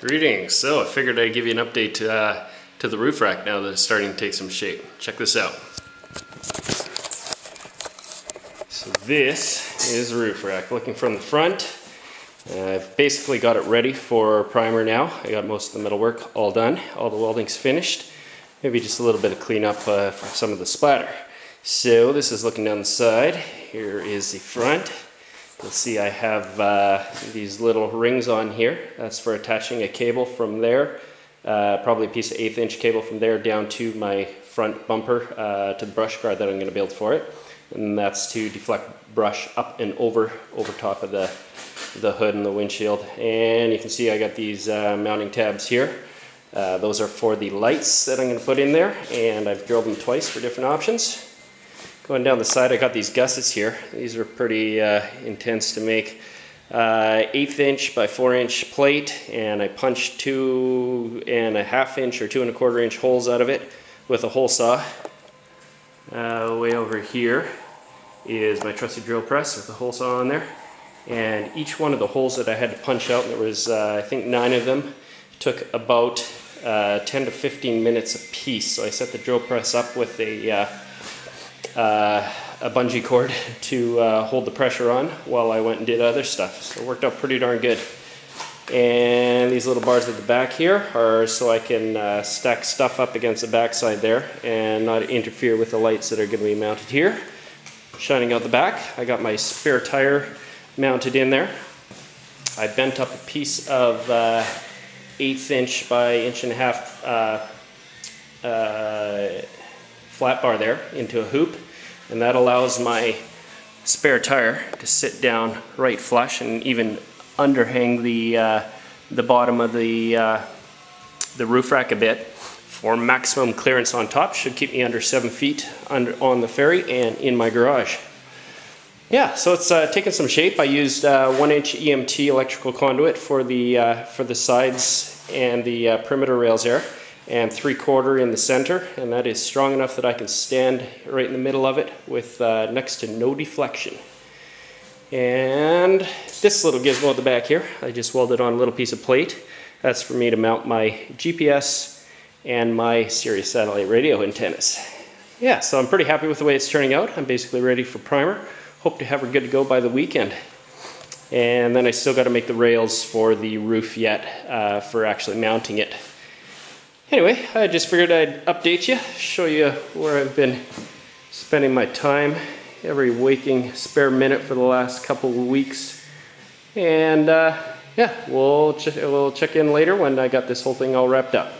Greetings. So I figured I'd give you an update to the roof rack now that it's starting to take some shape. Check this out. So this is the roof rack. Looking from the front, I've basically got it ready for primer now. I got most of the metal work all done. All the welding's finished. Maybe just a little bit of cleanup for some of the splatter. So this is looking down the side. Here is the front. You'll see I have these little rings on here. That's for attaching a cable from there, probably a piece of 1/8 inch cable from there down to my front bumper to the brush guard that I'm going to build for it. And that's to deflect brush up and over top of the hood and the windshield. And you can see I got these mounting tabs here. Those are for the lights that I'm going to put in there, and I've drilled them twice for different options. Going down the side, I got these gussets here. These are pretty intense to make. 1/8 inch by 4 inch plate, and I punched 2.5 inch or 2 1/4 inch holes out of it with a hole saw. Way over here is my trusty drill press with the hole saw on there. And each one of the holes that I had to punch out, and there was I think 9 of them, took about 10 to 15 minutes a piece. So I set the drill press up with a bungee cord to hold the pressure on while I went and did other stuff. So it worked out pretty darn good. And these little bars at the back here are so I can stack stuff up against the backside there and not interfere with the lights that are going to be mounted here. Shining out the back, I got my spare tire mounted in there. I bent up a piece of 1/8 inch by 1.5 inch flat bar there into a hoop, and that allows my spare tire to sit down right flush and even underhang the bottom of the roof rack a bit for maximum clearance on top. Should keep me under 7 feet on the ferry and in my garage. Yeah, so it's taken some shape. I used 1 inch EMT electrical conduit for the sides and the perimeter rails there, and 3/4 in the center, and that is strong enough that I can stand right in the middle of it with next to no deflection. And this little gizmo at the back here, I just welded on a little piece of plate. That's for me to mount my GPS and my Sirius satellite radio antennas. Yeah, so I'm pretty happy with the way it's turning out. I'm basically ready for primer. Hope to have her good to go by the weekend. And then I still got to make the rails for the roof yet for actually mounting it. Anyway, I just figured I'd update you, show you where I've been spending my time, every waking spare minute for the last couple of weeks. And yeah, we'll check in later when I got this whole thing all wrapped up.